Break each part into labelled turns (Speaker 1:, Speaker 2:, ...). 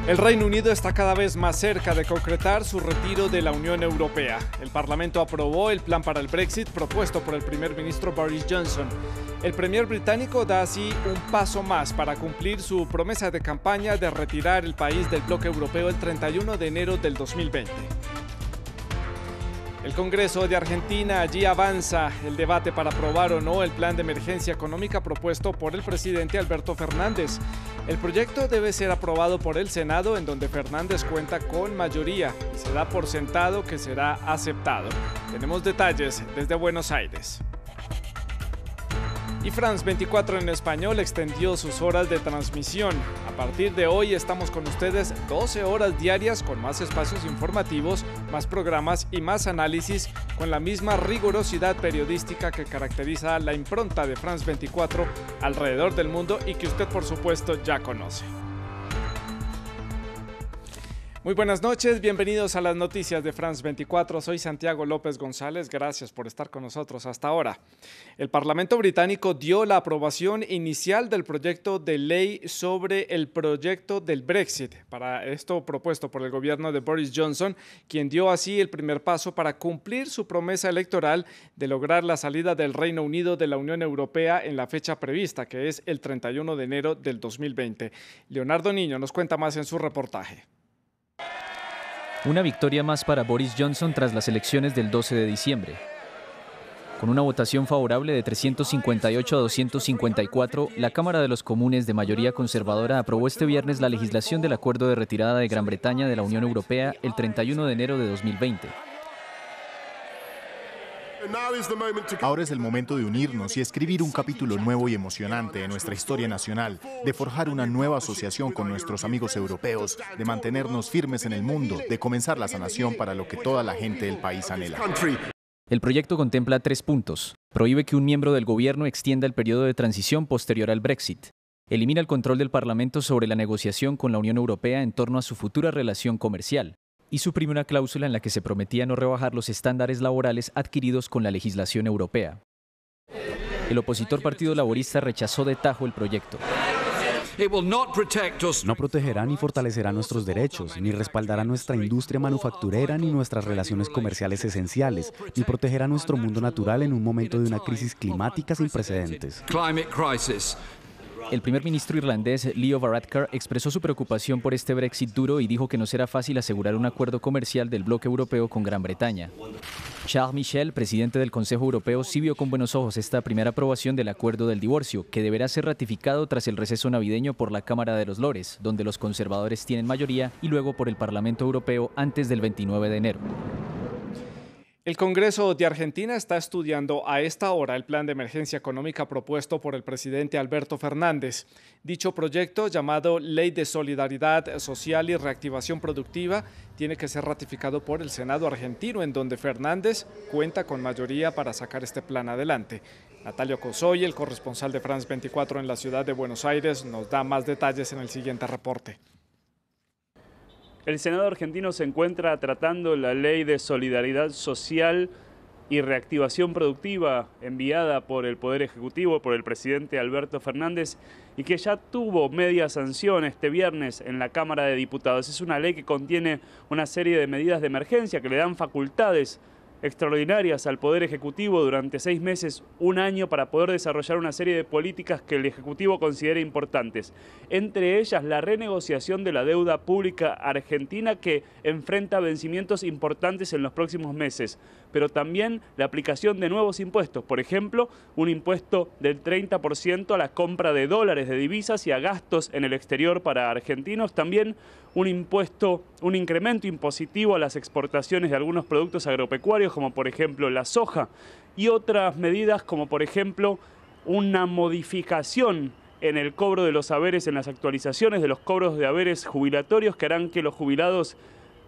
Speaker 1: El Reino Unido está cada vez más cerca de concretar su retiro de la Unión Europea. El Parlamento aprobó el plan para el Brexit propuesto por el primer ministro Boris Johnson. El premier británico da así un paso más para cumplir su promesa de campaña de retirar el país del bloque europeo el 31 de enero del 2020. El Congreso de Argentina allí avanza el debate para aprobar o no el plan de emergencia económica propuesto por el presidente Alberto Fernández. El proyecto debe ser aprobado por el Senado, en donde Fernández cuenta con mayoría y se da por sentado que será aceptado. Tenemos detalles desde Buenos Aires. Y France 24 en español extendió sus horas de transmisión. A partir de hoy estamos con ustedes 12 horas diarias con más espacios informativos, más programas y más análisis con la misma rigurosidad periodística que caracteriza la impronta de France 24 alrededor del mundo y que usted por supuesto ya conoce. Muy buenas noches, bienvenidos a las noticias de France 24. Soy Santiago López González, gracias por estar con nosotros hasta ahora. El Parlamento británico dio la aprobación inicial del proyecto de ley sobre el proyecto del Brexit, para esto propuesto por el gobierno de Boris Johnson, quien dio así el primer paso para cumplir su promesa electoral de lograr la salida del Reino Unido de la Unión Europea en la fecha prevista, que es el 31 de enero del 2020. Leonardo Niño nos cuenta más en su reportaje.
Speaker 2: Una victoria más para Boris Johnson tras las elecciones del 12 de diciembre. Con una votación favorable de 358 a 254, la Cámara de los Comunes de mayoría conservadora aprobó este viernes la legislación del acuerdo de retirada de Gran Bretaña de la Unión Europea el 31 de enero de 2020.
Speaker 3: Ahora es el momento de unirnos y escribir un capítulo nuevo y emocionante de nuestra historia nacional, de forjar una nueva asociación con nuestros amigos europeos, de mantenernos firmes en el mundo, de comenzar la sanación para lo que toda la gente del país anhela.
Speaker 2: El proyecto contempla 3 puntos. Prohíbe que un miembro del gobierno extienda el periodo de transición posterior al Brexit. Elimina el control del Parlamento sobre la negociación con la Unión Europea en torno a su futura relación comercial. Y suprime una cláusula en la que se prometía no rebajar los estándares laborales adquiridos con la legislación europea. El opositor Partido Laborista rechazó de tajo el proyecto.
Speaker 4: No protegerá ni fortalecerá nuestros derechos, ni respaldará nuestra industria manufacturera ni nuestras relaciones comerciales esenciales, ni protegerá nuestro mundo natural en un momento de una crisis climática sin precedentes.
Speaker 2: El primer ministro irlandés Leo Varadkar expresó su preocupación por este Brexit duro y dijo que no será fácil asegurar un acuerdo comercial del bloque europeo con Gran Bretaña. Charles Michel, presidente del Consejo Europeo, sí vio con buenos ojos esta primera aprobación del acuerdo del divorcio, que deberá ser ratificado tras el receso navideño por la Cámara de los Lores, donde los conservadores tienen mayoría, y luego por el Parlamento Europeo antes del 29 de enero.
Speaker 1: El Congreso de Argentina está estudiando a esta hora el plan de emergencia económica propuesto por el presidente Alberto Fernández. Dicho proyecto, llamado Ley de Solidaridad Social y Reactivación Productiva, tiene que ser ratificado por el Senado argentino, en donde Fernández cuenta con mayoría para sacar este plan adelante. Natalio Cosoy, el corresponsal de France 24 en la ciudad de Buenos Aires, nos da más detalles en el siguiente reporte.
Speaker 5: El Senado argentino se encuentra tratando la Ley de Solidaridad Social y Reactivación Productiva enviada por el Poder Ejecutivo, por el presidente Alberto Fernández, y que ya tuvo media sanción este viernes en la Cámara de Diputados. Es una ley que contiene una serie de medidas de emergencia que le dan facultades extraordinarias al Poder Ejecutivo durante 6 meses, un año, para poder desarrollar una serie de políticas que el Ejecutivo considera importantes. Entre ellas, la renegociación de la deuda pública argentina, que enfrenta vencimientos importantes en los próximos meses, pero también la aplicación de nuevos impuestos. Por ejemplo, un impuesto del 30% a la compra de dólares, de divisas y a gastos en el exterior para argentinos. También un incremento impositivo a las exportaciones de algunos productos agropecuarios, como por ejemplo la soja, y otras medidas como por ejemplo una modificación en el cobro de los haberes, en las actualizaciones de los cobros de haberes jubilatorios, que harán que los jubilados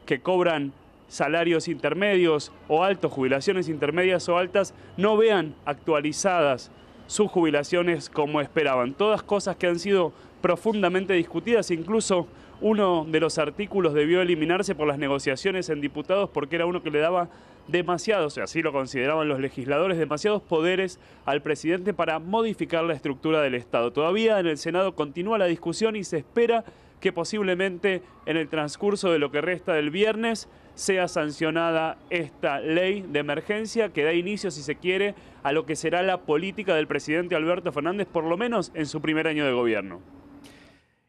Speaker 5: que cobran salarios intermedios o altos, jubilaciones intermedias o altas, no vean actualizadas sus jubilaciones como esperaban. Todas cosas que han sido profundamente discutidas, incluso Uno de los artículos debió eliminarse por las negociaciones en diputados porque era uno que le daba demasiados, así lo consideraban los legisladores, demasiados poderes al presidente para modificar la estructura del Estado. Todavía en el Senado continúa la discusión y se espera que posiblemente en el transcurso de lo que resta del viernes sea sancionada esta ley de emergencia que da inicio, si se quiere, a lo que será la política del presidente Alberto Fernández, por lo menos en su primer año de gobierno.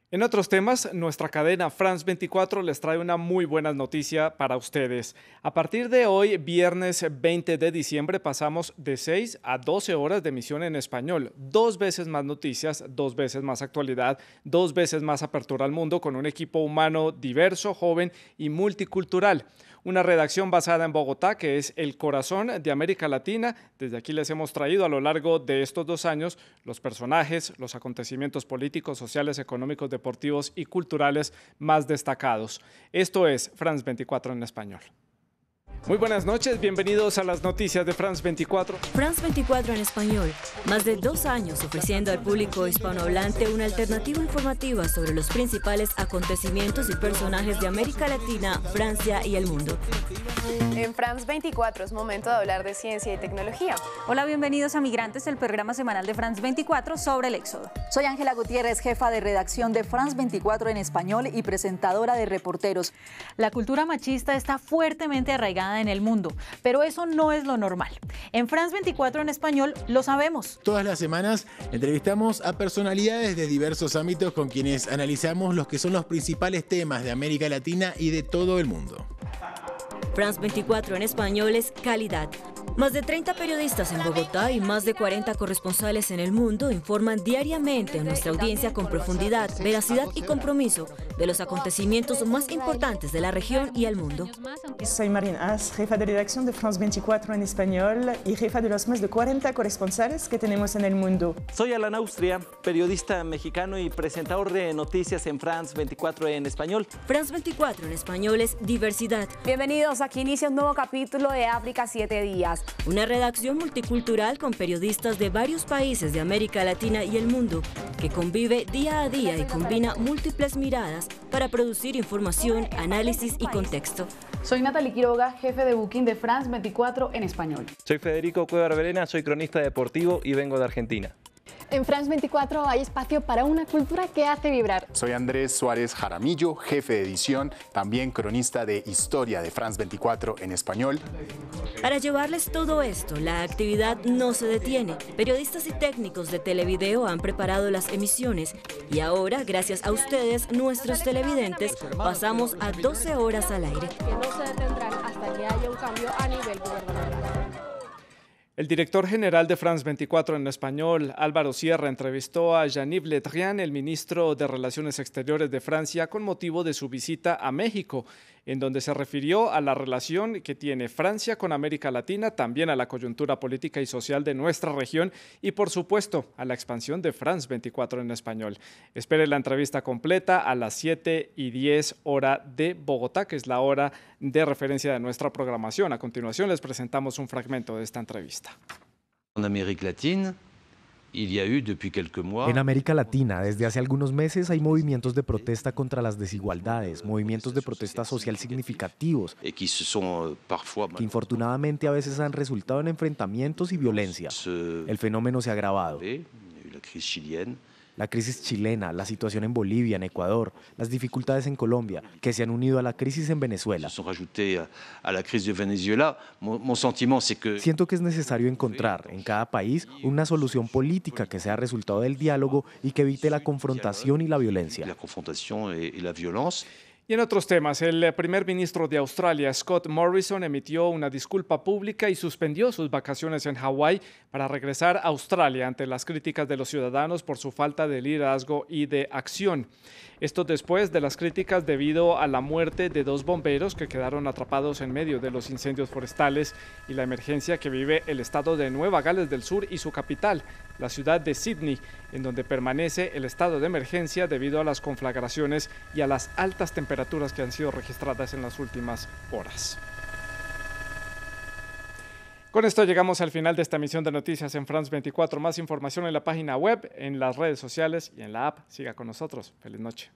Speaker 1: En otros temas, nuestra cadena France 24 les trae una muy buena noticia para ustedes. A partir de hoy, viernes 20 de diciembre, pasamos de 6 a 12 horas de emisión en español. 2 veces más noticias, 2 veces más actualidad, 2 veces más apertura al mundo con un equipo humano diverso, joven y multicultural. Una redacción basada en Bogotá, que es el corazón de América Latina. Desde aquí les hemos traído a lo largo de estos 2 años los personajes, los acontecimientos políticos, sociales, económicos, deportivos y culturales más destacados. Esto es France 24 en español. Muy buenas noches, bienvenidos a las noticias de France 24.
Speaker 6: France 24 en español. Más de 2 años ofreciendo al público hispanohablante una alternativa informativa sobre los principales acontecimientos y personajes de América Latina, Francia y el mundo.
Speaker 7: En France 24 es momento de hablar de ciencia y tecnología.
Speaker 8: Hola, bienvenidos a Migrantes, el programa semanal de France 24 sobre el éxodo.
Speaker 9: Soy Ángela Gutiérrez, jefa de redacción de France 24 en español y presentadora de Reporteros.
Speaker 8: La cultura machista está fuertemente arraigada en el mundo, pero eso no es lo normal. En France 24 en español lo sabemos.
Speaker 10: Todas las semanas entrevistamos a personalidades de diversos ámbitos con quienes analizamos los que son los principales temas de América Latina y de todo el mundo.
Speaker 6: France 24 en español es calidad. Más de 30 periodistas en Bogotá y más de 40 corresponsales en el mundo informan diariamente a nuestra audiencia con profundidad, veracidad y compromiso de los acontecimientos más importantes de la región y el mundo.
Speaker 11: Soy Marina As, jefa de redacción de France 24 en español y jefa de los más de 40 corresponsales que tenemos en el mundo.
Speaker 12: Soy Alan Austria, periodista mexicano y presentador de noticias en France 24 en español.
Speaker 6: France 24 en español es diversidad.
Speaker 7: Bienvenidos, aquí inicia un nuevo capítulo de África 7 días.
Speaker 6: Una redacción multicultural con periodistas de varios países de América Latina y el mundo, que convive día a día y combina múltiples miradas para producir información, análisis y contexto.
Speaker 13: Soy Natalie Quiroga, jefe de booking de France 24 en español.
Speaker 14: Soy Federico Cueva Verena, soy cronista deportivo y vengo de Argentina.
Speaker 15: En France 24 hay espacio para una cultura que hace vibrar.
Speaker 3: Soy Andrés Suárez Jaramillo, jefe de edición, también cronista de historia de France 24 en español.
Speaker 6: Para llevarles todo esto, la actividad no se detiene. Periodistas y técnicos de Televideo han preparado las emisiones y ahora, gracias a ustedes, nuestros televidentes, pasamos a 12 horas al aire.
Speaker 15: Que no se detendrán hasta que haya un cambio a nivel gubernamental.
Speaker 1: El director general de France 24 en español, Álvaro Sierra, entrevistó a Jean-Yves Le Drian, el ministro de Relaciones Exteriores de Francia, con motivo de su visita a México, en donde se refirió a la relación que tiene Francia con América Latina, también a la coyuntura política y social de nuestra región y, por supuesto, a la expansión de France 24 en español. Espere la entrevista completa a las 7:10 hora de Bogotá, que es la hora de referencia de nuestra programación. A continuación les presentamos un fragmento de esta entrevista.
Speaker 16: En América Latina,
Speaker 4: en América Latina, desde hace algunos meses hay movimientos de protesta contra las desigualdades, movimientos de protesta social significativos, que infortunadamente a veces han resultado en enfrentamientos y violencia. El fenómeno se ha agravado. La crisis chilena, la situación en Bolivia, en Ecuador, las dificultades en Colombia, que se han unido a la crisis en Venezuela. Siento que es necesario encontrar en cada país una solución política que sea resultado del diálogo y que evite la confrontación y la violencia.
Speaker 1: Y en otros temas, el primer ministro de Australia, Scott Morrison, emitió una disculpa pública y suspendió sus vacaciones en Hawái para regresar a Australia ante las críticas de los ciudadanos por su falta de liderazgo y de acción. Esto después de las críticas debido a la muerte de 2 bomberos que quedaron atrapados en medio de los incendios forestales y la emergencia que vive el estado de Nueva Gales del Sur y su capital, la ciudad de Sydney, en donde permanece el estado de emergencia debido a las conflagraciones y a las altas temperaturas que han sido registradas en las últimas horas. Con esto llegamos al final de esta emisión de Noticias en France 24. Más información en la página web, en las redes sociales y en la app. Siga con nosotros. Feliz noche.